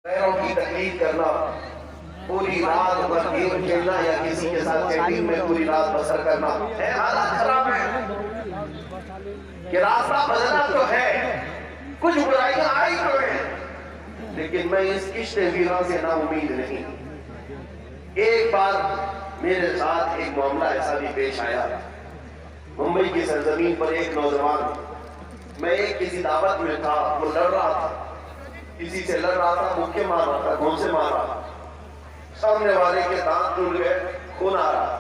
غیروں کی تکلیف کرنا، پوری رات بس گیم کھیلنا یا کسی کے ساتھ چیٹنگ میں پوری رات بسر کرنا ہے، حالات خراب ہے کہ راستہ بدلنا تو ہے، کچھ برائیاں آئی تو ہیں، لیکن میں اس کشت ویراں سے نا امید نہیں۔ ایک بار میرے ساتھ ایک معاملہ ایسا بھی پیش آیا، ممبئی کی سرزمین پر ایک نوجوان، میں ایک کسی دعوت میں تھا، وہ لڑ رہا تھا، کسی سے لڑ رہا تھا، مکے مار رہا تھا، گھون سے مار رہا تھا، سامنے والے کے دانت ٹوٹ گئے، خون آ رہا۔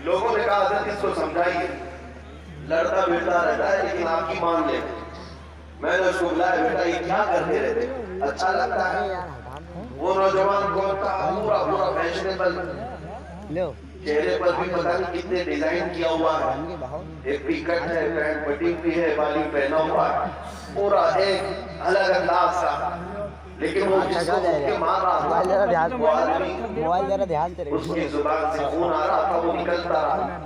لوگوں نے کہا حضرت اس کو سمجھائیے، لڑتا بیٹھتا رہتا ہے لیکن آپ کی مان لے۔ میں نے اس کو بلایا، بیٹا یہ کیا کرتے رہتے، اچھا لگتا ہے؟ وہ نوجوان کو پورا فیشنیبل، چہرے پر بھی پتہ نہیں کتنے ڈیزائن کیا ہوا ہے، ایک بھی کٹ ہے، پینٹ پٹی ہوئی ہے، بالی پہنا ہوا ہے، پورا ایک الگ انداز کا، لیکن وہ جس کو مکے مار رہا تھا وہ آدمی اس کی زبان سے خون آ رہا تھا، وہ نکلتا رہا۔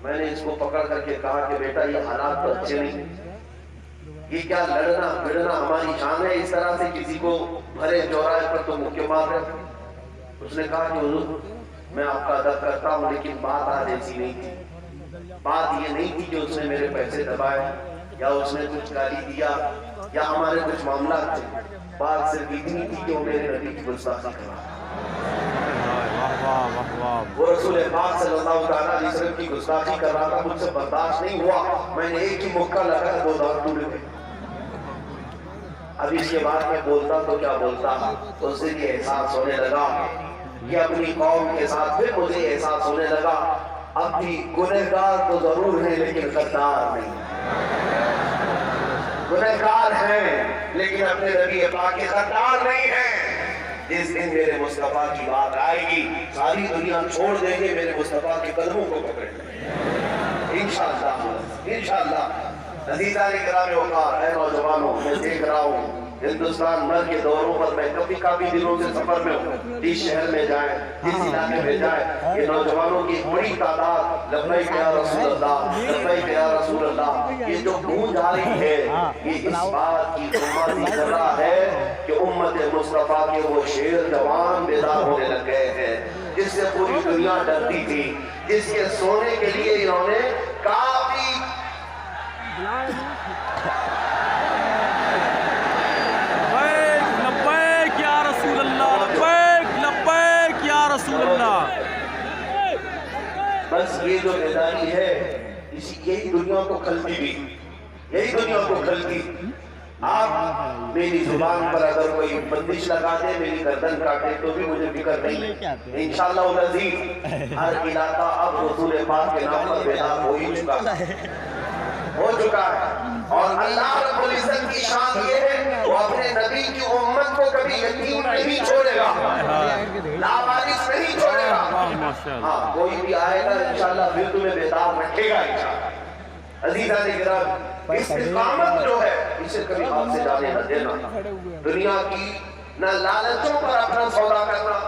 میں نے اس کو پکڑ کر کے کہا کہ بیٹا یہ حالات تو اچھے نہیں، یہ کیا لڑنا بھڑنا ہماری شان ہے، اس طرح سے کسی کو بھرے چوراہے پر تو مکے مار رہے۔ اس نے کہا کہ حضور میں آپ کا ادب کرتا ہوں لیکن بات آج ایسی نہیں تھی، بات یہ نہیں تھی کہ اس نے میرے پیسے دبائے یا اس نے کچھ گالی دیا یا ہمارے کچھ معاملات تھے، بات صرف اتنی تھی کہ وہ میرے نبی کی گستاخی کر رہا تھا، وہ رسول پاک صلی اللہ علیہ وسلم کی گستاخی کر رہا تھا، مجھ سے برداشت نہیں ہوا، میں نے ایک ہی مکہ لگا، دو دانت ٹوٹ گئے۔ اب اس کے بعد میں بولتا تو کیا بولتا، اس سے یہ احساس ہونے لگا کہ اپنی قوم کے ساتھ پھر مجھے احساس ہونے لگا اب بھی گنہگار تو ضرور ہیں لیکن غدار نہیں، گنہگار ہیں لیکن اپنے نبی پاک کے غدار نہیں ہیں۔ جس دن میرے مصطفیٰ کی بات آئے گی ساری دنیا چھوڑ دیں گے، میرے مصطفیٰ کے قدموں کو پکڑ لیں گے انشاءاللہ۔ عزیزان کرام وقار، اے نوجوانوں، میں دیکھ رہا ہوں ہندوستان بھر کے دوروں پر، میں کافی دنوں سے سفر میں ہوں، جس شہر میں جائیں، جس علاقے میں جائیں، یہ نوجوانوں کی بڑی تعداد لبیک یا رسول اللہ، لبیک یا رسول اللہ، یہ جو گونج آ رہی ہے یہ اس بات کی امت کر رہا ہے کہ امت مصطفیٰ کے وہ شیر جوان بیدار ہونے لگ گئے ہیں جس سے پوری دنیا ڈرتی تھی، جس کے سونے کے لیے انہوں نے کافی لبیک یا رسول اللہ، لبیک یا رسول اللہ۔ بس یہ جو بیداری ہے یہی دنیا کو کھلتی بھی، یہی دنیا کو کھلتی۔ آپ میری زبان پر اگر کوئی بندش لگا دے، میری گردن کاٹے تو بھی مجھے فکر نہیں، انشاءاللہ العزیز ہر علاقہ اب رسول پاک کے نام پر بیدار ہو ہی چکا ہے، اور اللہ رب العزت کی شان یہ ہے وہ اپنے نبی کی امت کو کبھی یتیم نہیں چھوڑے گا، لاوارث نہیں چھوڑے گا۔ ہاں کوئی بھی آئے گا انشاءاللہ پھر تمہیں بیدار رکھے گا انشاءاللہ۔ عزیزان کرام، استقامت جو ہے اسے کبھی ہاتھ سے جانے نہ دینا، دنیا کی نہ لالچوں پر اپنا سودا کرنا،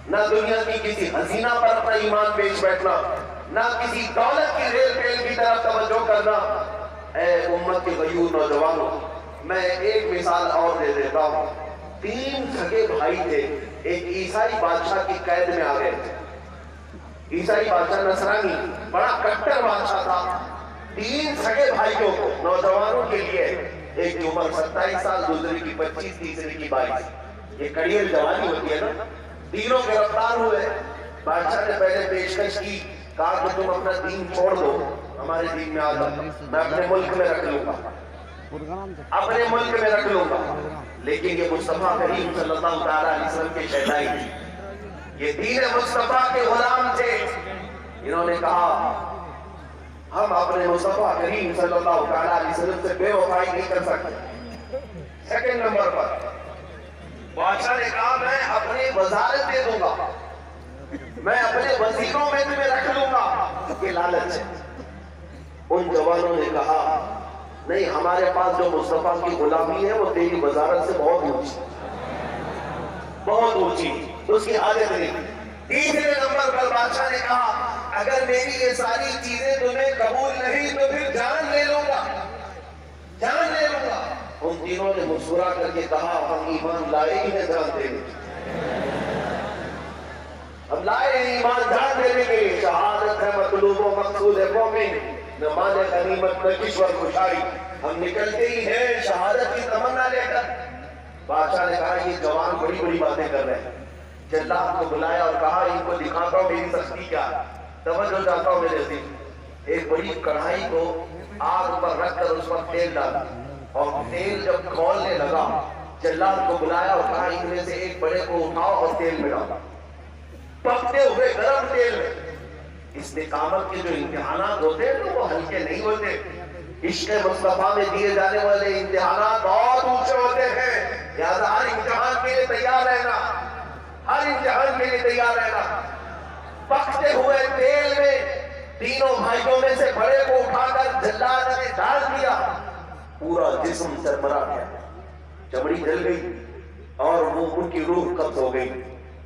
نہ دنیا کی کسی حسینہ پر اپنا ایمان بیچ بیٹھنا، نہ کسی دولت کی ریل پیل کی طرف توجہ کرنا۔ اے امت کے غیور نوجوانوں، میں ایک مثال اور دے دیتا ہوں۔ 3 سگے بھائی تھے، ایک عیسائی بادشاہ کی قید میں آ گئے تھے، عیسائی بادشاہ نصرانی بڑا کٹر بادشاہ تھا۔ 3 سگے بھائیوں کو، نوجوانوں کے لیے، ایک کی عمر 27 سال، دوسرے کی 25، تیسرے کی 22، یہ کڑیل جوانی ہوتی ہے نا، تینوں گرفتار ہوئے۔ بادشاہ نے پہلے پیشکش کی، کہا کہ تم اپنا دین چھوڑ دو، ہمارے دین میں آ جاؤ، میں اپنے ملک میں رکھ لوں گا، اپنے ملک میں رکھ لوں گا۔ لیکن یہ مصطفیٰ کریم صلی اللہ علیہ وسلم کے شہدائی تھی، یہ دین مصطفیٰ کے غلام تھے، انہوں نے کہا ہم اپنے مصطفیٰ کریم صلی اللہ علیہ وسلم سے بے وفائی نہیں کر سکتے۔ سیکنڈ نمبر پر بادشاہ نے کہا میں اپنی وزارت دے دوں گا، میں اپنے وزیروں میں تمہیں رکھ لوں گا، یہ لالچ ہے۔ ان جوانوں نے کہا نہیں، ہمارے پاس جو مصطفیٰ کی غلامی ہے وہ تیری وزارت سے بہت اونچی، اس کی حاجت نہیں۔ تیسرے نمبر پر بادشاہ نے کہا اگر میری یہ ساری چیزیں تمہیں قبول نہیں تو پھر جان لے لوں گا، جان لے لوں گا۔ ان تینوں نے مسکرا کر کے کہا ہم ایمان لائے ہی ہیں جان دینے ہم لائے ہیں ایمان جان دینے کے لیے شہادت ہے مطلوب و مقصود ہے مومن نہ مال غنیمت نہ کشور خوشائی ہم نکلتے ہی ہیں شہادت کی تمنا لے کر بادشاہ نے کہا یہ جوان بڑی بڑی باتیں کر رہے ہیں جلاد کو بلایا اور کہا ان کو دکھاتا ہوں میری سختی کیا توجہ چاہتا ہوں میرے عزیز ایک بڑی کڑھائی کو آگ پر رکھ کر اس پر تیل ڈالا اور تیل جب کھولنے لگا جلاد کو بلایا اور کہا ان میں سے ایک بڑے کو اٹھاؤ اور تیل میں ڈالا پکتے ہوئے گرم تیل میں استقامت کے جو امتحانات ہوتے ہیں وہ ہلکے نہیں ہوتے عشق مصطفیٰ میں دیے جانے والے امتحانات بہت اونچے ہوتے ہیں لہذا ہر امتحان کے لیے تیار رہنا ہر امتحان کے لیے تیار رہنا پکتے ہوئے تیل میں تینوں بھائیوں میں سے بڑے کو اٹھا کر جلاد نے ڈال دیا پورا جسم چرمرا گیا چمڑی جل گئی اور وہ ان کی روح قبض ہو گئی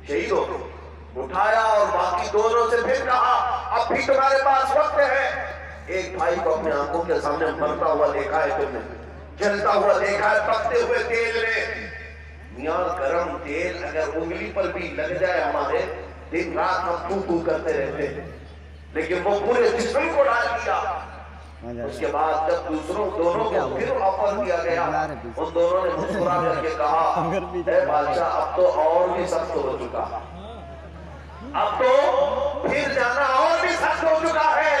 شہید ہو گئی اٹھایا اور باقی دونوں سے پھر کہا اب بھی تمہارے پاس وقت ہے ایک بھائی کو اپنے آنکھوں کے سامنے مرتا ہوا دیکھا ہے تم نے جلتا ہوا دیکھا ہے پکتے ہوئے تیل میں میاں گرم تیل اگر انگلی پر بھی لگ جائے ہمارے دن رات ہم پھو پھو کرتے رہتے ہیں لیکن وہ پورے جسم کو ڈال دیا اس کے بعد جب دونوں کو پھر آفر دیا گیا ان دونوں نے مسکرا کر کے کہا اے بادشاہ اب تو اور بھی سخت ہو چکا اب تو پھر جانا اور بھی سخت ہو چکا ہے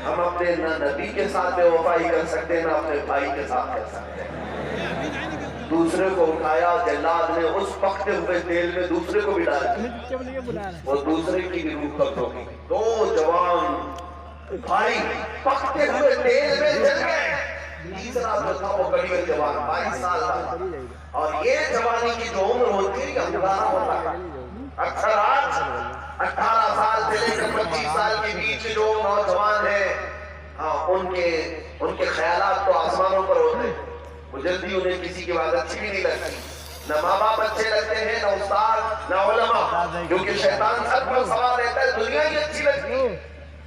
ہم اپنے نہ نبی کے ساتھ بے وفائی کر سکتے نہ اپنے بھائی کے ساتھ کر سکتے دوسرے کو اٹھایا جلاد نے اس پکتے ہوئے تیل میں دوسرے کو بھی ڈالا وہ دوسرے کی بھی روح قبض ہو گئی دو جوان بھائی پکتے ہوئے تیل میں جل گئے تیسرا جو تھا وہ کڑی ہوئے جوان 22 سال کا اور یہ جوانی کی جو عمر ہوتی ہے یہ ہمارا ہوتا ہے اکثر آج 18 سال سے لے کر 25 سال کے بیچ جو نوجوان ہیں ان کے خیالات تو آسمانوں پر ہوتے ہیں وہ جلدی انہیں کسی کی بات اچھی بھی نہیں لگتی نہ ماں باپ اچھے لگتے ہیں نہ استاد نہ علماء کیونکہ شیطان سب پر سوار رہتا ہے دنیا ہی اچھی لگتی ہے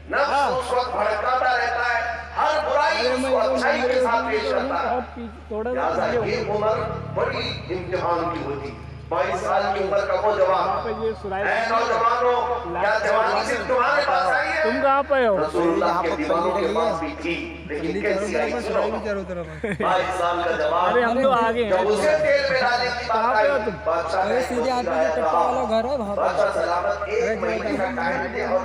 نفس اس وقت بھڑکاتا رہتا ہے ہر برائی اس کو اچھائی کے ساتھ پیش کرتا ہے لہذا یہ عمر بڑی امتحان کی ہوتی 22 سال کی عمر کا وہ جوان اے نوجوانوں کیا جوانی صرف تمہارے پاس آئی ہے تم کہاں پہ ہو رسول اللہ کے دیوانوں کے پاس بھی تھی لیکن کیسی آئی سنو 22 سال کا جوان ارے ہم تو آگے ہیں جب اسے تیل میں ڈالنے کی بات آئی بادشاہ نے سیدھے آدمی کے ٹپا والا گھر ہے وہاں بادشاہ سلامت 1 مہینے کا ٹائم دے اور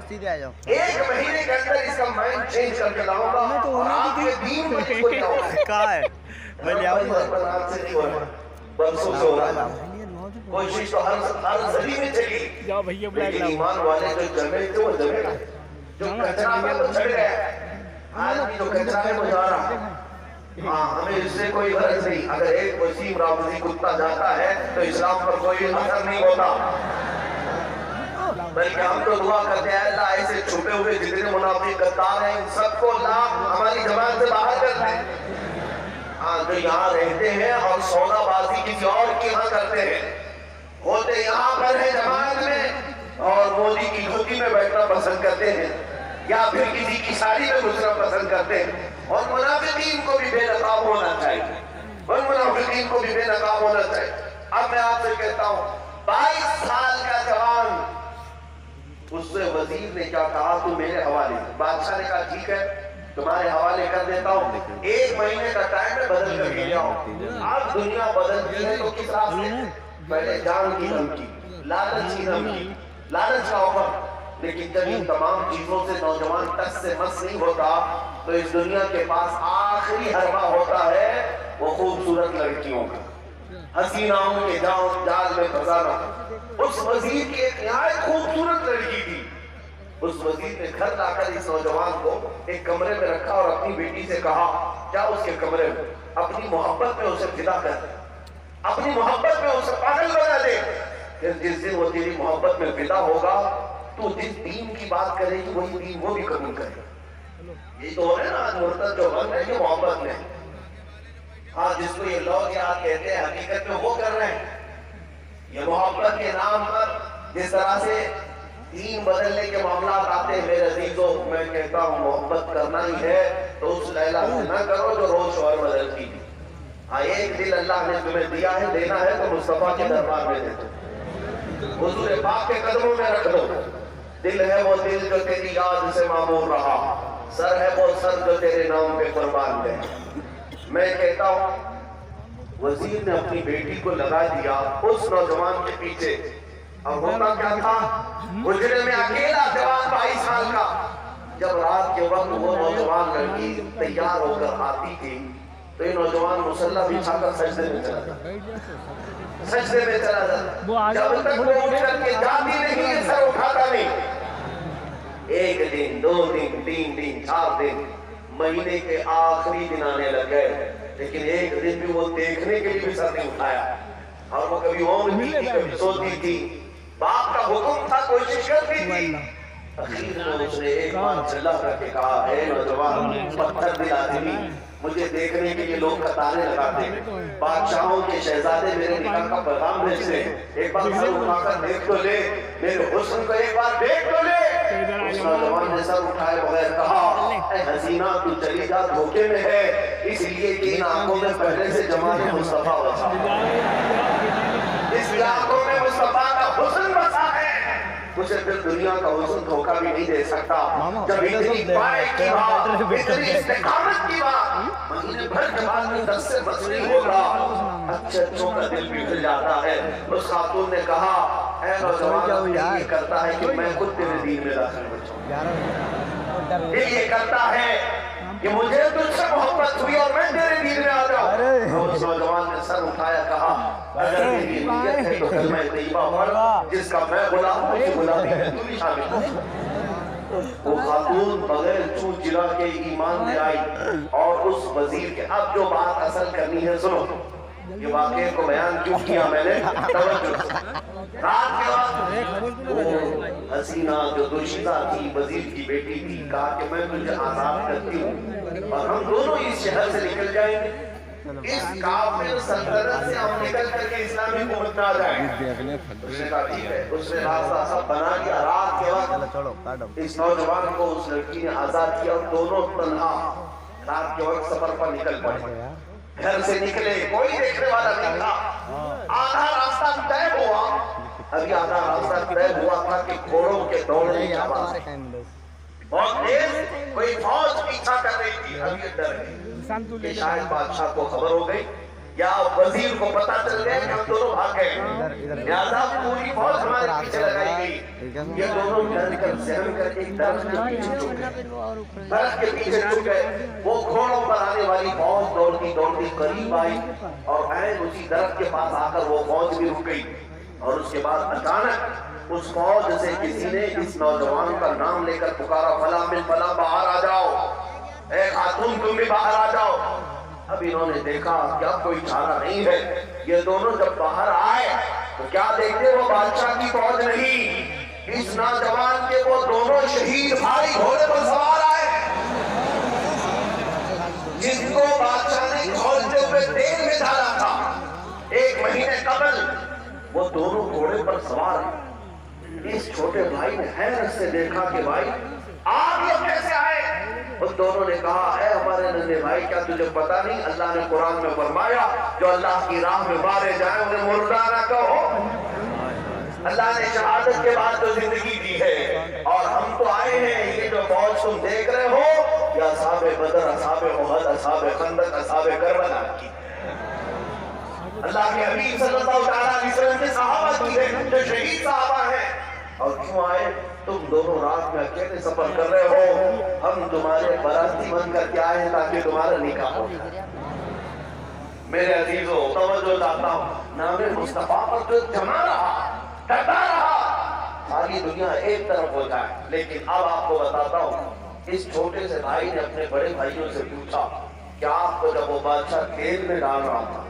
سیدھے آ جاؤ 1 مہینے کے اندر اس کا مائنڈ چینج کر کے لاؤں گا اور آپ کے دین میں اس کو لاؤں گا کہاں ہے میں لے آؤں سے نہیں ہو رہا برسوں سے ہو رہا کوشش تو ہر صدی میں چلی جاؤ بھیا بلیک لیکن لاؤ ایمان والے جو جمے تھے وہ جمے گئے جو کچرا میں وہ چڑھ گئے آج بھی جو کچرا ہے وہ جا رہا ہاں ہمیں اس سے کوئی غرض نہیں اگر ایک وسیم رافضی کتا جاتا ہے تو اسلام پر کوئی اثر نہیں ہوتا بلکہ ہم تو دعا کرتے ہیں اللہ ایسے چھپے ہوئے جتنے منافق غدار ہیں ان سب کو اللہ ہماری جماعت سے باہر کر دے جو یہاں رہتے ہیں اور سودا بازی کسی اور کی یہاں کرتے ہیں ہوتے یہاں پر ہیں جماعت میں اور مودی کی جھوکی میں بیٹھنا پسند کرتے ہیں یا پھر کسی کی ساڑی میں گزرنا پسند کرتے ہیں اور منافقین کو بھی بے نقاب ہونا چاہیے منافقین کو بھی بے نقاب ہونا چاہیے اب میں آپ سے کہتا ہوں 22 سال کا جوان اس سے وزیر نے کیا کہا تو میرے حوالے بادشاہ نے کہا ٹھیک ہے تمہارے حوالے کر دیتا ہوں 1 مہینے کا ٹائم میں بدل کر لے جاؤ اب دنیا بدلتی ہے تو کس راستے سے پہلے جان کی دھمکی لالچ کی دھمکی لالچ کا عمر لیکن جب ان تمام چیزوں سے نوجوان ٹس سے مس نہیں ہوتا تو اس دنیا کے پاس آخری حربہ ہوتا ہے وہ خوبصورت لڑکیوں کا حسیناؤں کے جال میں پھنسانا اس وزیر کی ایک نہایت خوبصورت لڑکی تھی اس وزیر نے گھر لا کر اس نوجوان کو ایک کمرے میں رکھا اور اپنی بیٹی سے کہا کیا اس کے کمرے میں اپنی محبت میں اسے فدا کر اپنی محبت میں اسے پاگل بنا دے پھر جس دن وہ تیری محبت میں فدا ہوگا تو جس دین کی بات کرے گی وہی دین وہ بھی قبول کرے یہ تو ہے نا مرتد جو بن رہے ہیں محبت میں ہاں جس کو یہ لوگ یاد کہتے ہیں حقیقت میں وہ کر رہے ہیں یہ محبت کے نام پر جس طرح سے دین بدلنے کے معاملات آتے ہیں میرے عزیزوں، میں کہتا ہوں محبت کرنا ہی ہے تو اس لیلہ سے نہ کرو جو روز شوہر بدلتی تھی۔ ہاں ایک دل اللہ نے تمہیں دیا ہے، دینا ہے تو مصطفیٰ کے دربار میں دے دو، حضور پاک کے قدموں میں رکھ دو۔ دل ہے وہ دل جو تیری یاد سے معمور رہا، سر ہے وہ سر جو تیرے نام پہ قربان دے۔ میں کہتا ہوں وزیر نے اپنی بیٹی کو لگا دیا اس نوجوان کے پیچھے، اور ہوتا کیا تھا، حجرے میں اکیلا جوان 22 سال کا، جب رات کے وقت وہ نوجوان لڑکی تیار ہو کر آتی تھی تو یہ نوجوان مسلح بچھا کر سجدے میں چلا جاتا، سجدے میں چلا جاتا، جب تک وہ اٹھ کر کے جاتی نہیں سر اٹھاتا نہیں۔ ایک دن، 2 دن، 3 دن، 4 دن، مہینے کے آخری دن آنے لگے، لیکن ایک دن بھی وہ دیکھنے کے لیے بھی سر نہیں اٹھایا، اور وہ کبھی اونگتی تھی کبھی سوتی تھی، باپ کا حکم تھا کوشش کرتی تھی۔ اخیر میں اس نے ایک بار چلا کر کے کہا، اے نوجوان پتھر دل آدمی، مجھے دیکھنے کے لیے لوگ قطاریں لگاتے ہیں، بادشاہوں کے شہزادے میرے نکاح کا پیغام بھیجتے ہیں، ایک بار سر اٹھا کر دیکھ تو لے، میرے حسن کو ایک بار دیکھ تو لے۔ اس نوجوان نے سر اٹھائے بغیر کہا، اے حسینہ تو چلی جا دھوکے میں ہے، اس لیے کہ ان آنکھوں میں پہلے سے جمال مصطفیٰ بسا، اس آنکھوں میں مصطفیٰ کا حسن بسا ہے، مجھے پھر دنیا کا حسن دھوکہ بھی نہیں دے سکتا۔ جب اتنی پائے کی بات، اتنی استقامت کی بات، مہینے بھر کے بعد میں 10 سے مصری ہوگا، اچھے اچھوں کا دل بھی پھر جاتا ہے۔ اس خاتون نے کہا، اے نوجوان یہ کرتا ہے کہ میں خود تیرے دین میں داخل ہو جاؤں، یہ کرتا ہے کہ مجھے تجھ سے محبت ہوئی اور میں تیرے دین میں آ جاؤں۔ اور اس نوجوان نے سر اٹھایا، کہا اگر میری نیت ہے تو کلمہ طیبہ پڑھ، جس کا میں غلام ہوں اس غلامی میں تو بھی شامل ہوں۔ وہ خاتون بغیر چوٹ چرا کے ایمان لے آئی، اور اس وزیر کے اب جو بات اصل کرنی ہے سنو، یہ واقعے کو بیان کیوں کیا میں نے، توجہ سے۔ رات کے وقت وہ حسینہ جو دوشیزہ تھی، وزیر کی بیٹی تھی، کہا کہ میں تجھے آزاد کرتی ہوں اور ہم دونوں اس شہر سے نکل جائیں گے، اس کافر سلطنت سے ہم نکل کر کے اسلامی حکومت میں آ جائیں گے۔ اس نے کہا ٹھیک ہے، اس نے راستہ سب بنا لیا۔ رات کے وقت اس نوجوان کو اس لڑکی نے آزاد کیا اور دونوں تنہا رات کے وقت سفر پر نکل پڑے۔ گھر سے نکلے، کوئی دیکھنے والا نہیں تھا، آدھا راستہ طے ہوا، ابھی آدھا راستہ طے ہوا تھا کہ گھوڑوں کے دوڑنے کی آواز بہت تیز، کوئی فوج پیچھا کر رہی تھی، ابھی ڈر گئی کہ شاید بادشاہ کو خبر ہو گئی یا وزیر کو پتا چل گیا کہ ہم دونوں بھاگ گئے، لہذا پوری فوج ہمارے پیچھے لگائی گئی۔ یہ دونوں ڈر کر سہم کر ایک درخت کے پیچھے چھپ گئے، درخت کے پیچھے چھپ گئے۔ وہ گھوڑوں پر آنے والی فوج دوڑتی دوڑتی قریب آئی اور عین اسی درخت کے پاس آ کر وہ فوج بھی رک گئی، اور اس کے بعد اچانک اس فوج سے کسی نے اس نوجوان کا نام لے کر پکارا، فلاں بن فلاں باہر آ جاؤ، اے خاتون تم بھی باہر آ جاؤ۔ اب انہوں نے دیکھا کیا کوئی چارہ نہیں ہے، یہ دونوں جب باہر آئے تو کیا دیکھتے، وہ بادشاہ کی فوج نہیں، اس نوجوان کے وہ دونوں شہید بھائی گھوڑے پر سوار آئے، جس کو بادشاہ نے کھولتے ہوئے تیل میں ڈالا تھا 1 مہینے قبل، وہ دونوں گھوڑے پر سوار ہیں۔ اس چھوٹے بھائی نے حیرت سے دیکھا کہ بھائی آپ یہ کیسے آئے؟ ان دونوں نے کہا، اے ہمارے ننھے بھائی کیا تجھے پتا نہیں، اللہ نے قرآن میں فرمایا جو اللہ کی راہ میں مارے جائیں انہیں مردہ نہ کہو، اللہ نے شہادت کے بعد تو زندگی دی ہے، اور ہم تو آئے ہیں یہ جو فوج تم دیکھ رہے ہو یہ اصحاب بدر، اصحاب احد، اصحاب خندق، اصحاب کربلا کی اللہ کے حبیب صلی اللہ علیہ وسلم کے صحابہ کی ہے جو شہید صحابہ ہیں۔ اور کیوں آئے؟ تم دونوں رات میں اکیلے سفر کر رہے ہو، ہم تمہارے باراتی بن کر کے آئے ہیں تاکہ تمہارا نکاح ہو جائے۔ میرے عزیزو توجہ چاہتا ہوں، نام مصطفیٰ پر جو جمع رہا، ڈٹا رہا، ساری دنیا ایک طرف ہو جائے۔ لیکن اب آپ کو بتاتا ہوں، اس چھوٹے سے بھائی نے اپنے بڑے بھائیوں سے پوچھا کہ آپ کو جب وہ بادشاہ تیل میں ڈال رہا تھا،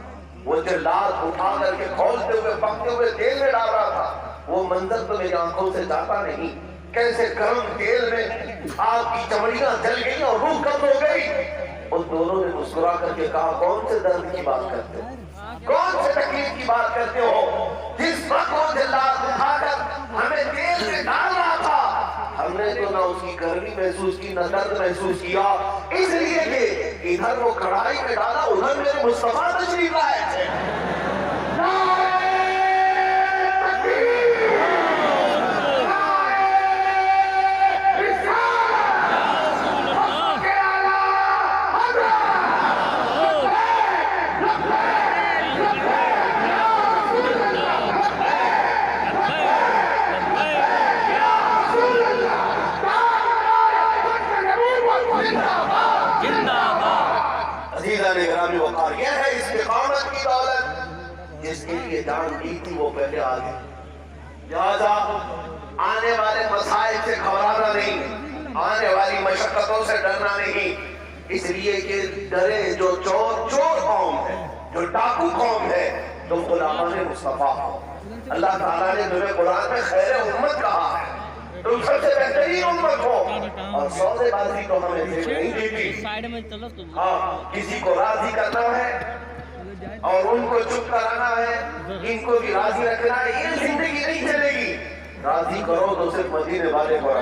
وہ جلاد اٹھا کر کے کھولتے ہوئے پکتے ہوئے تیل میں ڈال رہا تھا، وہ منظر تو میری آنکھوں سے جاتا نہیں، کیسے گرم تیل میں آپ کی چمڑیاں جل گئی اور روح کم ہو گئی۔ ان دونوں نے مسکرا کر کے کہا، کون سے درد کی بات کرتے ہو، کون سے تکلیف کی بات کرتے ہو؟ جس وقت وہ جلاد اٹھا کر ہمیں تیل میں ڈال رہا سینہ درد محسوس کیا، اس لیے کہ ادھر وہ کڑھائی میں ڈالا، ادھر میرے مصطفیٰ تشریف لائے تھے۔ گرامی وقار، یہ ہے استقامت کی دولت، جس کے لیے جان دی تھی وہ پہلے آگے۔ لہذا آنے والے مسائل سے گھبرانا نہیں، آنے والی مشقتوں سے ڈرنا نہیں، اس لیے کہ ڈرے جو چور قوم ہے، جو ڈاکو قوم ہے، تم غلامان مصطفیٰ ہو۔ اللہ تعالیٰ نے تمہیں قرآن میں خیر امت کہا ہے، تم سب سے بہترین امت ہو، اور سودے بازی تو ہمیں دیکھ نہیں دیتی۔ ہاں، کسی کو راضی کرنا ہے اور ان کو چپ کرانا ہے، ان کو بھی راضی رکھنا ہے، یہ زندگی نہیں چلے گی۔ راضی کرو تو صرف مدینے والے کو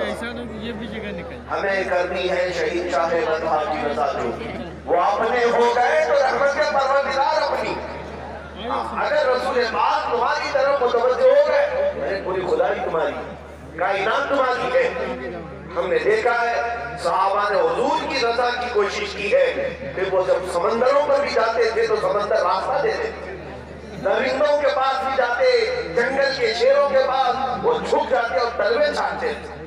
ہمیں کرنی ہے شہید شاہ مدحہ کی رضا، جو وہ اپنے ہو گئے تو رحمت کے پروردگار اپنی۔ اگر رسول پاک تمہاری طرف متوجہ ہو گئے، میرے پوری خدائی تمہاری، کائنات تمہاری ہے۔ ہم نے دیکھا ہے صحابہ نے حضور کی رضا کی کوشش کی ہے، پھر وہ جب سمندروں پر بھی جاتے تھے تو سمندر راستہ دیتے تھے، درندوں کے پاس بھی جاتے، جنگل کے شیروں کے پاس وہ جھک جاتے اور تلوے چھاٹتے تھے۔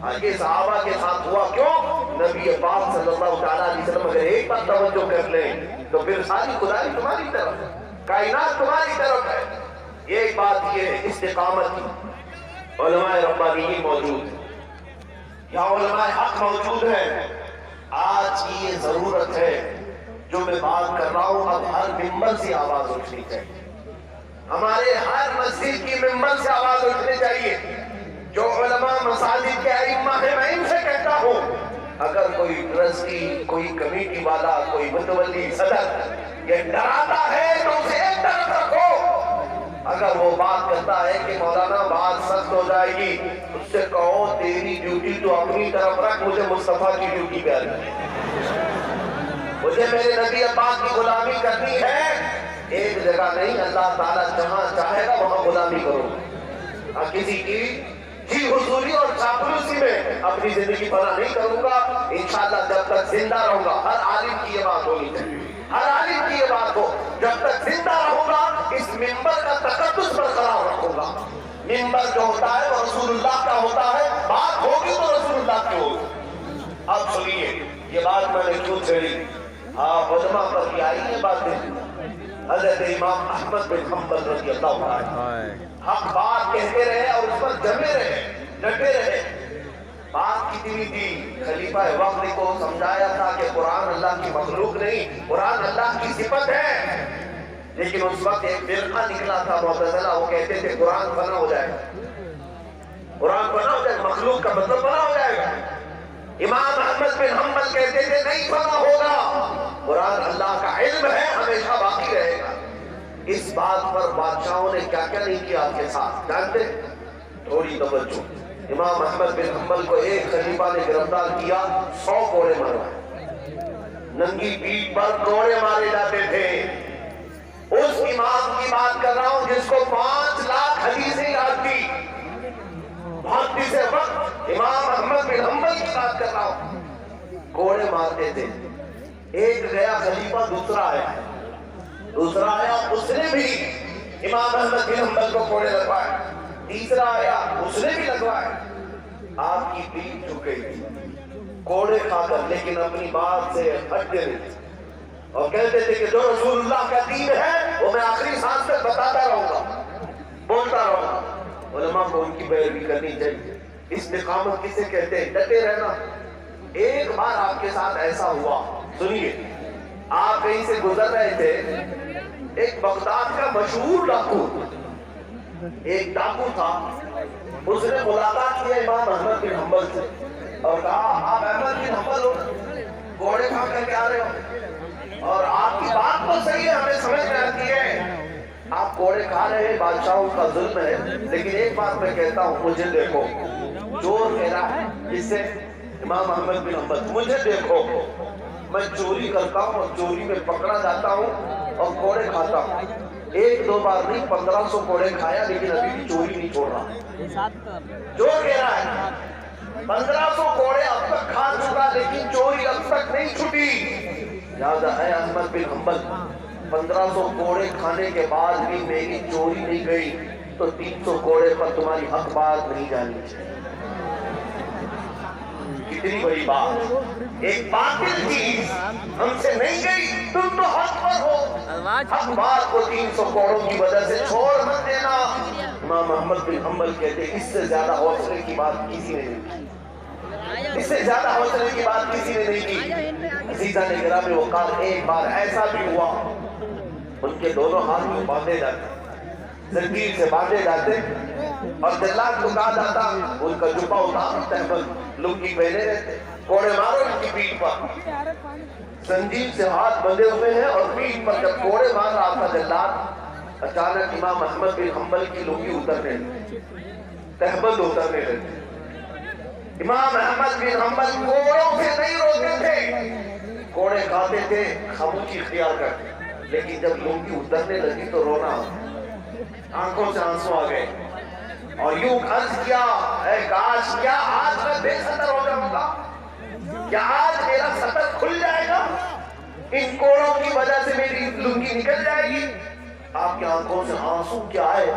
آگے صحابہ کے ساتھ ہوا کیوں؟ نبی پاک صلی اللہ علیہ وسلم اگر ایک بار توجہ کر لیں تو پھر ساری خدائی تمہاری طرف ہے، کائنات تمہاری طرف ہے۔ ایک بات یہ ہے استقامت کی، علماء ربانیین موجود ہیں یا علماء حق موجود ہیں۔ آج کی یہ ضرورت ہے جو میں بات کر رہا ہوں، اب ہر ممبر سے آواز اٹھنی چاہیے، ہمارے ہر مسجد کی ممبر سے آواز اٹھنی چاہیے۔ جو علماء مساجد کے ائمہ ہیں، میں ان سے کہتا ہوں اگر کوئی ٹرسٹی، کوئی کمیٹی والا، کوئی متولی صدر یہ ڈراتا ہے تو اسے ایک طرف رکھو۔ اگر وہ بات کرتا ہے کہ مولانا بات سخت ہو جائے گی، اس سے کہو تیری ڈیوٹی تو اپنی طرف رکھ، مجھے مصطفیٰ کی ڈیوٹی کرنی ہے، مجھے میرے نبی پاک کی غلامی کرنی ہے۔ ایک جگہ نہیں، اللہ تعالیٰ جہاں چاہے گا وہاں غلامی کرو۔ کسی کی جی حضوری اور چاپلوسی میں اپنی زندگی بنا نہیں کروں گا، انشاءاللہ جب تک زندہ رہوں گا۔ ہر عالم کی یہ بات ہونی چاہیے، ہر عالم کی یہ بات ہو، جب تک زندہ رہوں گا اس ممبر کا تقدس برقرار رکھوں گا۔ ممبر جو ہوتا ہے وہ رسول اللہ کا ہوتا ہے، بات ہوگی تو رسول اللہ کی ہوگی۔ اب سنیے یہ بات میں نے کیوں چھیڑی، علماء پر بھی آئی یہ باتیں۔ حضرت امام احمد بن حنبل رضی اللہ عنہ حق بات کہتے رہے اور اس پر جمے رہے، ڈٹے رہے۔ بات کتنی تھی، خلیفہ وقت کو سمجھایا تھا کہ قرآن اللہ کی مخلوق نہیں، قرآن اللہ کی صفت ہے، لیکن اس وقت ایک فرقہ نکلا تھا معتزلہ، وہ کہتے تھے قرآن فنا ہو جائے گا، قرآن فنا ہو جائے گا، مخلوق کا مطلب فنا ہو جائے گا۔ امام احمد بن حنبل کہتے تھے نہیں فنا ہوگا، قرآن اللہ کا علم ہے، ہمیشہ باقی رہے گا۔ اس بات پر بادشاہوں نے کیا کیا نہیں کیا آپ کے ساتھ جانتے؟ تھوڑی توجہ۔ امام احمد بن حنبل کو ایک خلیفہ نے گرفتار کیا، 100 کوڑے مروائے، ننگی پیٹھ پر کوڑے مارے جاتے تھے۔ اس امام کی بات کر رہا ہوں جس کو 5 لاکھ حدیثیں یاد تھی، محدث وقت امام احمد بن حنبل کی بات کر رہا ہوں، کوڑے مارتے تھے۔ ایک گیا خلیفہ، دوسرا آیا، اس نے بھی امام احمد بن حنبل کو کوڑے لگوائے، تیسرا آیا، اس نے بھی لگوائے۔ آپ کی پیٹھ جھک گئی تھی کوڑے کھا کر، لیکن اپنی بات سے ہٹتے نہیں تھے اور کہتے تھے کہ جو رسول اللہ کا دین ہے وہ میں آخری سانس تک بتاتا رہوں گا، بولتا رہوں گا۔ علماء کو ان کی پیروی کرنی چاہیے۔ استقامت کسے کہتے ہیں؟ ڈٹے رہنا۔ ایک بار آپ کے ساتھ ایسا ہوا، سنیے، آپ کہیں سے گزر رہے تھے، ایک بغداد کا مشہور ڈاکو، ایک ڈاکو تھا، اس نے ملاقات کیا امام احمد بن حنبل سے اور کہا آپ احمد بن حنبل ہو، کوڑے کھا کر کے آ رہے ہو، اور آپ کی بات تو صحیح ہے، ہمیں سمجھ میں آتی ہے، آپ کوڑے کھا رہے ہیں، بادشاہوں کا ظلم ہے، لیکن ایک بات میں کہتا ہوں، مجھے دیکھو، چور میرا ہے، اس سے امام احمد بن حنبل مجھے دیکھو میں چوری کرتا ہوں اور چوری میں پکڑا جاتا ہوں اور کوڑے کھاتا ہوں، 1-2 بار نہیں 1500 کوڑے کھایا لیکن ابھی بھی چوری نہیں چھوڑ رہا۔ جو کہہ رہا ہے 1500 کوڑے اب تک کھا چکا لیکن چوری اب تک نہیں چھٹی۔ یاد ہے احمد بن حنبل 1500 کوڑے کھانے کے بعد بھی میری چوری نہیں گئی تو 300 کوڑے پر تمہاری حق بات نہیں جانی چاہیے۔ کتنی بڑی بات، ایک باطل چیز ہم سے نہیں گئی، تم تو حق پر ہو، حق بات کو 300 کوڑوں کی وجہ سے چھوڑ مت دینا۔ امام احمد بن حنبل کہتے ہیں اس سے زیادہ حوصلے کی بات کسی نے نہیں کی، اس سے زیادہ حوصلے کی بات کسی نے نہیں کی۔ عزیزان گرامی وقار ایک بار ایسا بھی ہوا ان کے دونوں ہاتھ میں باندھے جاتے، زنجیر سے باندھے جاتے اور جلاد کو کہا جاتا ان کا جبہ اتارو تہبند لنگی پہنے رہتے، کوڑے مارو ان کی پیٹھ پر، زنجیر سے ہاتھ بندھے ہوئے ہیں اور پیٹھ پر جب کوڑے مار رہا تھا جلاد، اچانک امام احمد بن حنبل کی لنگی اترنے لگی، تہبند اترنے لگی۔ امام احمد بن حنبل کوڑوں سے نہیں روتے تھے، کوڑے کھاتے تھے، خاموشی اختیار کرتے، لیکن جب لنگی اترنے لگی تو رونا آنکھوں سے آنسو آ گئے اور یوں عرض کیا اے کاش کیا آج میں بے سطر ہو جاؤں گا، کیا آج میرا سطر کھل جائے گا، ان کوڑوں کی وجہ سے میری لنگی نکل جائے گی۔ آپ کی آنکھوں سے آنسو کیا آئے،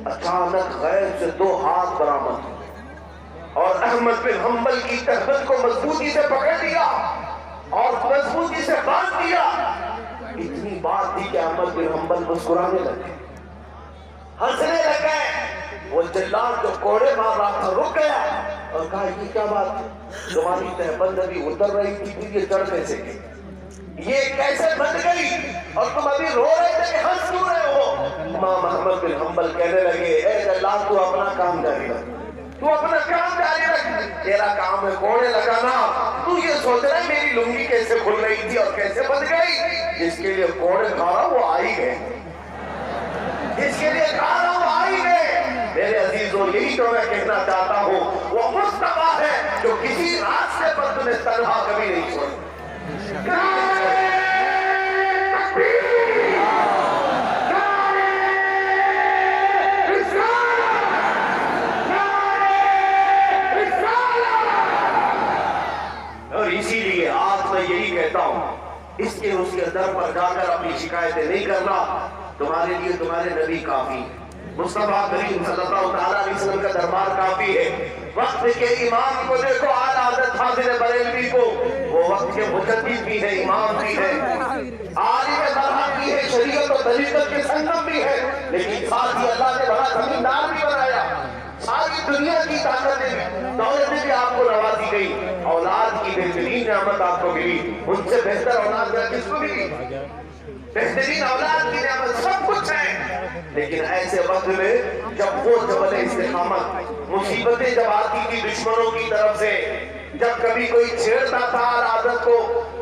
اچانک غیب سے 2 ہاتھ برآمد اور احمد بن حنبل کی تہبند کو مضبوطی سے پکڑ لیا اور مضبوطی سے باندھ دیا۔ اتنی بات تھی کہ احمد بن حنبل مسکرانے لگے، ہنسنے لگے۔ وہ جلاد جو کوڑے مار رہا تھا رک گیا اور کہا یہ کیا بات، تمہاری تہبند ابھی اتر رہی تھی یہ چڑھ کیسے گئی، یہ کیسے بند گئی اور تم ابھی رو رہے تھے کہ ہنس کیوں رہے ہو۔ امام احمد بن حنبل کہنے لگے اے جلاد تو اپنا کام جاری رکھ، تو اپنا کام جاری رکھ، تیرا کام ہے کوڑے لگانا، تو یہ سوچ رہا ہے میری لنگی کیسے کھل رہی تھی اور کیسے بند گئی، جس کے لیے کوڑے کھا رہا وہ آئی گئے، جس کے لیے کھا رہا وہ آئی گئے۔ میرے عزیزوں یہی تو میں کہنا چاہتا ہوں، وہ مصطفیٰ ہے جو کسی راستے پر تمہیں تنہا کبھی نہیں چھوڑے۔ اور اسی لیے آج میں یہی کہتا ہوں اس کے اس کے در پر جا کر اپنی شکایتیں نہیں کرنا، تمہارے لیے تمہارے نبی کافی، مصطفیٰ کریم صلی اللہ علیہ وسلم کا دربار کافی ہے۔ وقت کے امام کو دیکھو اعلیٰ حضرت حاضر بریلوی کو، وہ وقت کے مجدد بھی ہے، امام بھی ہے، عالم برحق بھی ہے، شریعت و طریقت کے سنگم بھی ہے، لیکن ساتھ ہی اللہ نے بڑا زمیندار بھی بنایا، ساری دنیا کی طاقتیں بھی دولتیں بھی آپ کو نوازی گئی، اولاد کی بہترین نعمت آپ کو ملی، ان سے بہتر اولاد کس کو ملی، بہترین اولاد کی نعمت سب کچھ ہے، لیکن ایسے وقت میں جب وہ جبل استقامت مصیبتیں جب آتی تھی دشمنوں کی طرف سے، جب کبھی کوئی چھیڑتا تھا عادت کو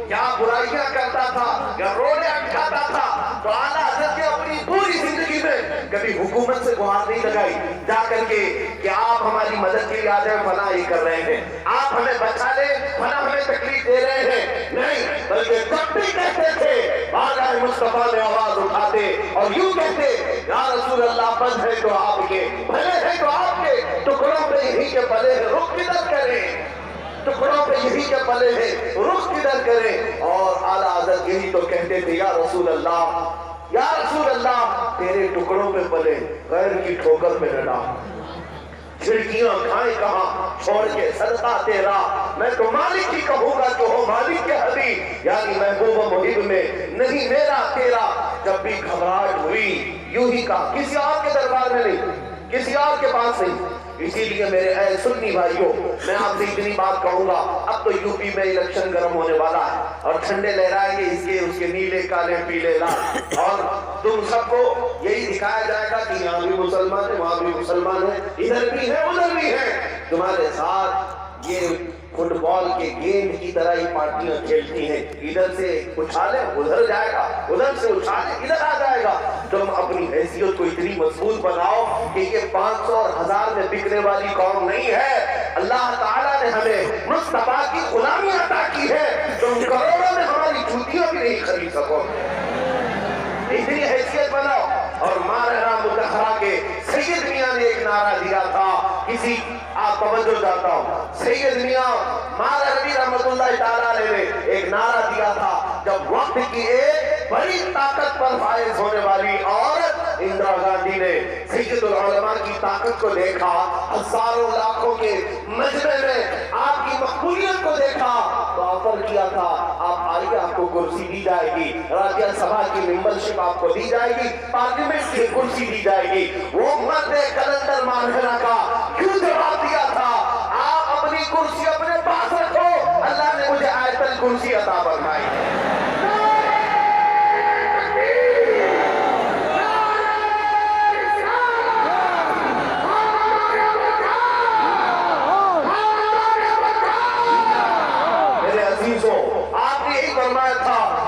یا برائیاں کرتا تھا یا روڑے اٹھاتا تھا تو اعلیٰ حضرت نے اپنی پوری زندگی میں کبھی حکومت سے گہار نہیں لگائی جا کر کے کہ آپ ہماری مدد کے لیے آ جائیں، فلاں یہ کر رہے ہیں، آپ ہمیں بچا لیں، فلاں ہمیں تکلیف دے رہے ہیں، نہیں، بلکہ جب بھی کہتے تھے آقا مصطفیٰ نے آواز اٹھاتے اور یوں کہتے یا رسول اللہ بند ہے تو آپ کے، بھلے ہیں تو آپ کے، ٹکڑوں پہ یہی کے پلے ہیں، رخ کدھر کریں، ٹکڑوں پہ یہی کے پلے ہیں، رخ کدھر کریں۔ اور اعلیٰ حضرت یہی تو کہتے تھے یا رسول اللہ، یا رسول اللہ تیرے ٹکڑوں پہ پلے، غیر کی ٹھوکر پہ نہ ڈال، کھڑکیاں کھائیں کہاں چھوڑ کے صدقہ تیرا، میں تو مالک ہی کہوں گا جو ہو مالک کے حبیب، یعنی محبوب و محب میں نہیں میرا تیرا۔ جب بھی گھبراہٹ ہوئی یوں ہی کہا، کسی اور کے دربار میں نہیں، کسی اور کے پاس نہیں۔ اسی لیے میرے اے سنی بھائیوں میں آپ سے اتنی بات کہوں گا، اب تو یو پی میں الیکشن گرم ہونے والا ہے اور ٹھنڈے لہرائیں گے اس کے اس کے نیلے کالے پیلے لال، اور تم سب کو یہی دکھایا جائے گا کہ یہاں بھی مسلمان ہیں، وہاں بھی مسلمان ہیں، ادھر بھی ہیں ادھر بھی ہیں، تمہارے ساتھ یہ فٹ بال کے گیند کی طرح ہی پارٹیاں کھیلتی ہیں، ادھر سے اچھالے ادھر جائے گا، ادھر سے اچھالے ادھر آ جائے گا۔ تم اپنی حیثیت کو اتنی مضبوط بناؤ کہ یہ 500 اور 1000 میں بکنے والی قوم نہیں ہے۔ اللہ تعالیٰ نے ہمیں مصطفیٰ کی غلامی عطا کی ہے، تم کروڑوں میں ہماری جوتیاں بھی نہیں خرید سکو۔ اتنی حیثیت بناؤ۔ اور مارہرہ متحرہ کے سید میاں نے ایک نعرہ دیا تھا، کسی آپ توجہ جاتا ہوں، سید میاں مارہوی رحمت اللہ تعالیٰ نے ایک نعرہ دیا تھا، جب وقت کی ایک بڑی طاقت پر فائز ہونے والی عورت اندرا گاندھی نے سید العلماء کی طاقت کو دیکھا، ہزاروں لاکھوں کے مجمع میں آپ کی مقبولیت کو دیکھا تو آفر کیا تھا، آپ آئیے آپ کو کرسی دی جائے گی، راجیہ سبھا کی ممبرشپ آپ کو دی جائے گی، پارلیمنٹ کی کرسی دی جائے گی۔ وہ مرد کلندر مارہرہ کا کیوں جواب دیا تھا، آپ اپنی کرسی اپنے پاس رکھو، اللہ نے مجھے آیت الکرسی عطا فرمائی۔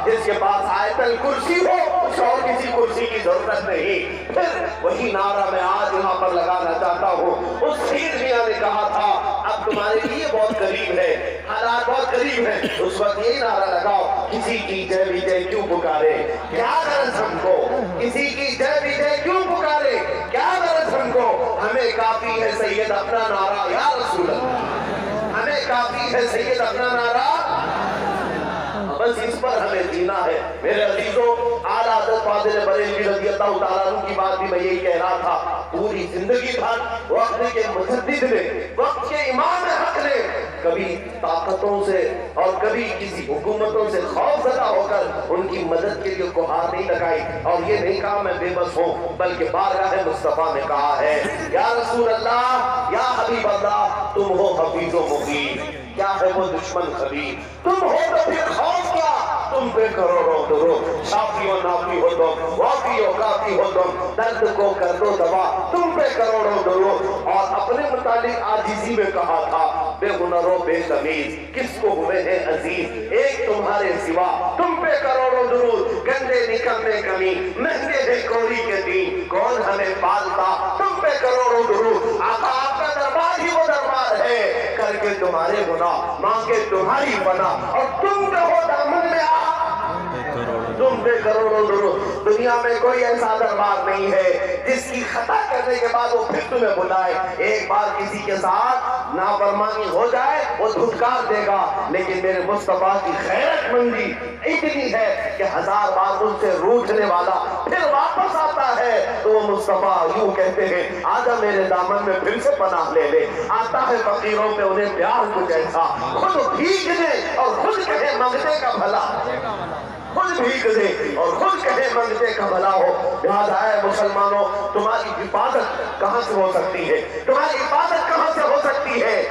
جس کے پاس آیت الکرسی ہو اس اور کسی کرسی کی ضرورت نہیں۔ پھر وہی نعرہ میں آج یہاں پر لگانا چاہتا ہوں، اس سید میاں نے کہا تھا اب تمہارے لیے بہت قریب ہے، حالات بہت قریب ہیں، اس وقت یہی نعرہ لگاؤ، کسی کی جے وجے کیوں پکارے، کیا غرض ہم کو، کسی کی جے وجے کیوں پکارے، کیا غرض ہم کو، ہمیں کافی ہے سید اپنا نعرہ یا رسول اللہ، ہمیں کافی ہے سید اپنا نعرہ، بس اس پر ہمیں جینا ہے۔ میرے عزیزوں، اعلیٰ حضرت فاضل بریلوی رضی اللہ تعالیٰ عنہ کی بات بھی میں یہی کہہ رہا تھا، پوری زندگی بھر وقت کے مجدد نے، وقت کے امام حق نے کبھی طاقتوں سے اور کبھی کسی حکومتوں سے خوف زدہ ہو کر ان کی مدد کے لیے گہار نہیں لگائی، اور یہ نہیں کہا میں بے بس ہوں، بلکہ بارگاہ مصطفیٰ میں کہا ہے یا رسول اللہ، یا حبیب اللہ، تم ہو حفیظ و مقیم، کیا ہے وہ دشمن خبیر، تم ہو تو پھر خوف کیا، تم پہ کروڑوں درود، شافی و نافی ہو تم، وافی و کافی ہو تم، درد کو کر دو دوا، تم پہ کروڑوں درود۔ اور اپنے متعلق عاجزی میں کہا تھا بے ہنر و بے تمیز کس کو ہوئے ہیں عزیز ایک تمہارے سوا، تم پہ کروڑوں درود، گندے نکلنے کمی، مہنگے ہے کوری کے دین، کون ہمیں پالتا، تم پہ کروڑوں درود۔ آقا آپ کا دربار ہی وہ دربار ہے، کر کے تمہارے گناہ مانگے تمہاری پناہ، اور تم پہ ہو دامن میں آ، تم پہ کروڑوں درود۔ دنیا میں کوئی ایسا دربار نہیں ہے جس کی خطا کرنے کے بعد وہ پھر تمہیں بلائے، ایک بار کسی کے ساتھ نافرمانی ہو جائے وہ دھتکار دے گا، لیکن میرے مصطفیٰ کی غیرت مندی اتنی ہے کہ 1000 بار ان سے روٹھنے والا پھر واپس آتا ہے تو وہ مصطفیٰ یوں کہتے ہیں آجا میرے دامن میں پھر سے پناہ لے لے، آتا ہے فقیروں پہ انہیں پیار کچھ ایسا، خود بھیگنے اور خود کہے منگتے کا بھلا، خود بھیگ دے اور خود کہے منگتے کا بھلا ہو۔ لہذا اے مسلمانوں، تمہاری حفاظت کہاں سے ہو سکتی ہے، تمہاری حفاظت کہاں سے ہو سکتی ہے،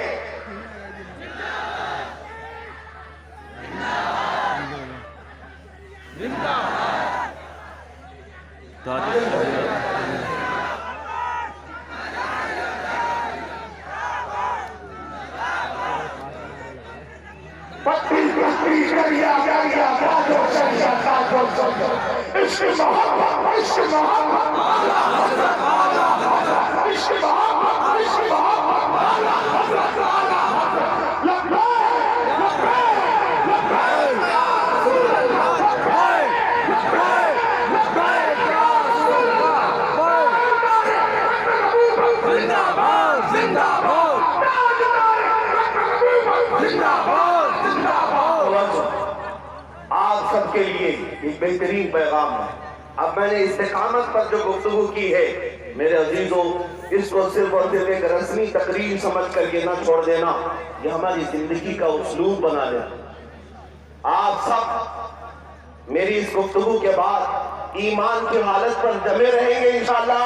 آپ سب کے لیے ایک بہترین پیغام ہے۔ اب میں نے استقامت پر جو گفتگو کی ہے میرے عزیزوں، اس کو صرف اور صرف ایک رسمی تقریر سمجھ کر کے نہ چھوڑ دینا، یہ ہماری زندگی کا اسلوب بنا لینا۔ آپ سب میری اس گفتگو کے بعد ایمان کی حالت پر جمے رہیں گے انشاءاللہ،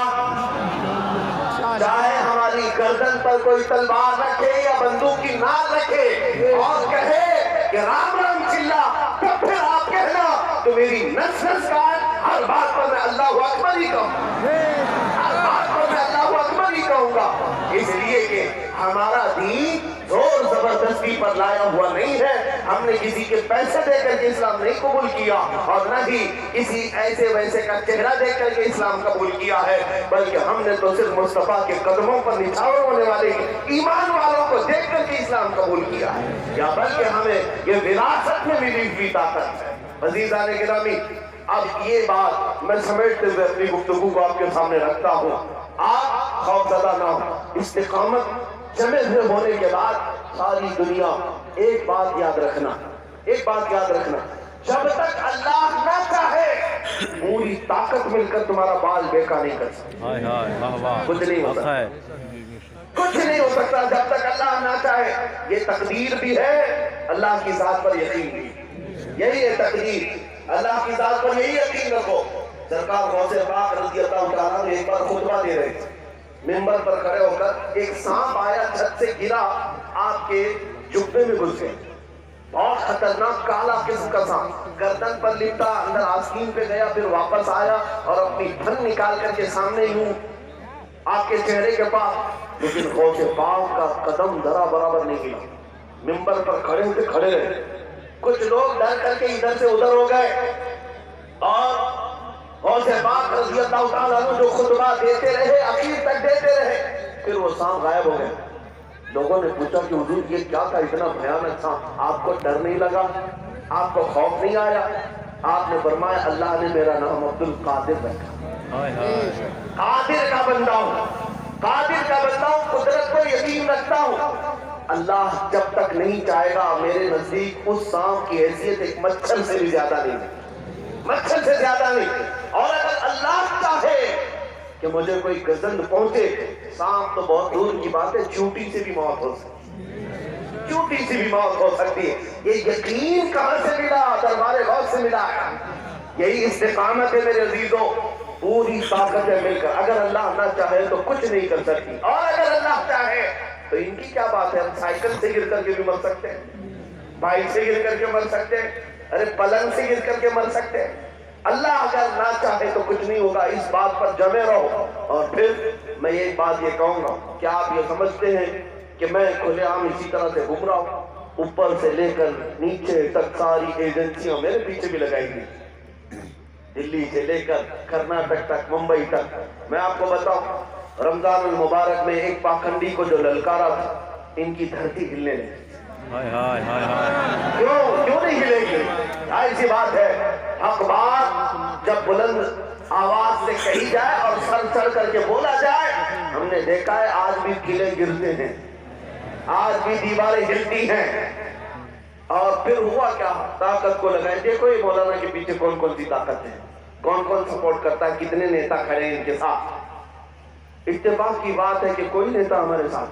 چاہے ہماری گردن پر کوئی تلوار رکھے یا بندوق کی نال رکھے اور کہے کہ رام رام چلا، تب پھر آپ کہنا تو میری نس نس کا ہر بات پر میں اللہ اکبر ہی کہوں، ہر بات پر میں اللہ اکبر ہی کہوں گا، اس لیے کہ ہمارا دین زور زبردستی زبردستی پر لایا ہوا نہیں ہے، ہم نے کسی کے پیسے دے کر کے اسلام نہیں قبول کیا، اور نہ ہی کسی ایسے ویسے کا چہرہ دیکھ کر کے اسلام قبول کیا ہے، بلکہ ہم نے تو صرف مصطفیٰ کے قدموں پر نچھاور ہونے والے ایمان والوں کو دیکھ کر کے اسلام قبول کیا ہے، یا بلکہ ہمیں یہ وراثت میں ملی ہوئی طاقت ہے۔ عزیزان گرامی، اب یہ بات میں سمیٹتے ہوئے اپنی گفتگو کو آپ کے سامنے رکھتا ہوں۔ آپ خوف زدہ نہ ہو، استقامت جمع ہونے کے بعد ساری دنیا ایک بات یاد رکھنا، جب تک اللہ نہ چاہے پوری طاقت مل کر تمہارا بال بیکا نہیں کر سکتا، کچھ نہیں ہو سکتا، کچھ نہیں ہو سکتا جب تک اللہ نہ چاہے۔ یہ تقدیر بھی ہے، اللہ کی ذات پر یقین بھی، یہی ہے تقدیر، اللہ کی ذات پر یہی یقین رکھو۔ سرکار غوث پاک رضی اللہ عنہ ایک بار خطبہ دے رہے تھے، منبر پر کھڑے ہو کر ایک سانپ آیا، چھت سے گرا، آپ کے جبے میں گھس گیا، بہت خطرناک کالا قسم کا سانپ، گردن پر لپٹا، اندر آستین پہ گیا، پھر واپس آیا اور اپنی دھن نکال کر کے سامنے یوں آپ کے چہرے کے پاس، لیکن غوث پاک کا قدم ذرا برابر نہیں گیا، منبر پر کھڑے ہوتے کھڑے رہے۔ کچھ لوگ ڈر کر کے ادھر سے ادھر ہو گئے، اور غوث پاک رضی اللہ تعالیٰ عنہ جو خطبہ دیتے رہے، اخیر تک دیتے رہے، پھر وہ سانپ غائب ہو گئے۔ لوگوں نے پوچھا کہ حضور یہ کیا تھا، اتنا بھیانک تھا، آپ کو ڈر نہیں لگا، آپ کو خوف نہیں آیا؟ آپ نے فرمایا اللہ نے میرا نام عبد القادر رکھا، قادر کا بندہ ہوں، قادر کا بندہ ہوں، قدرت پر یقین رکھتا ہوں۔ اللہ جب تک نہیں چاہے گا میرے نزدیک اس سانپ کی حیثیت ایک مچھر سے بھی زیادہ نہیں، مچھر سے زیادہ نہیں۔ اور اگر اللہ چاہے کہ مجھے کوئی گزند پہنچے، سانپ تو بہت دور کی بات ہے، چیونٹی سے بھی موت ہو سکتی ہے، چیونٹی سے بھی موت ہو سکتی ہے۔ یہ یقین کہاں سے ملا؟ دربار غوث سے ملا ہے۔ یہی استقامت ہے میرے عزیزوں، پوری طاقتیں مل کر، اگر اللہ نہ چاہے تو کچھ نہیں کر سکتی، اور اگر اللہ چاہے تو ان کی کیا بات ہے، ہم سائیکل سے گر کر کے بھی مر سکتے ہیں، بائک سے گر کر کے مر سکتے ہیں، ارے پلنگ سے گر کر کے مر سکتے ہیں۔ اللہ اگر نہ چاہے تو کچھ نہیں ہوگا، اس بات پر جمے رہو۔ اور پھر میں یہ بات یہ کہوں گا کہ آپ یہ سمجھتے ہیں کہ میں کھلے عام اسی طرح سے گھوم رہا ہوں، اوپر سے لے کر نیچے تک ساری ایجنسیاں میرے پیچھے بھی لگائی گئی، دلی سے لے کر کرناٹک تک، ممبئی تک۔ میں آپ کو بتاؤں، رمضان المبارک میں ایک پاکھنڈی کو جو للکارا تھا، ان کی دھرتی ہلنے لگی۔ کیوں نہیں ہلے گی؟ ایسی بات ہے، حق بات جب بلند آواز سے کہی جائے اور سر چڑھ کر کے بولا جائے، ہم نے دیکھا ہے آج بھی قلعے گرتے ہیں، آج بھی دیواریں ہلتی ہیں۔ اور پھر ہوا کیا؟ طاقت کو لگائیں، دیکھو یہ مولانا کے پیچھے کون کون سی طاقت ہے، کون کون سپورٹ کرتا ہے، کتنے نیتا کھڑے ہیں ان کے ساتھ۔ اتفاق کی بات ہے کہ کوئی نیتا ہمارے ساتھ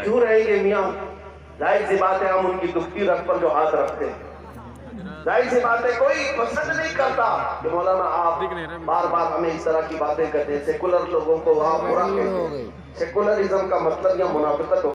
کیوں رہیں گے میاں؟ ظاہر سی بات ہے ہم ان کی دکھتی رکھ پر جو ہاتھ رکھتے ہیں، ظاہر سی بات ہے کوئی پسند نہیں کرتا کہ مولانا آپ بار بار ہمیں اس طرح کی باتیں کرتے ہیں، سیکولر لوگوں کو آپ برا کہتے ہیں۔ سیکولرزم کا مطلب یا منافقت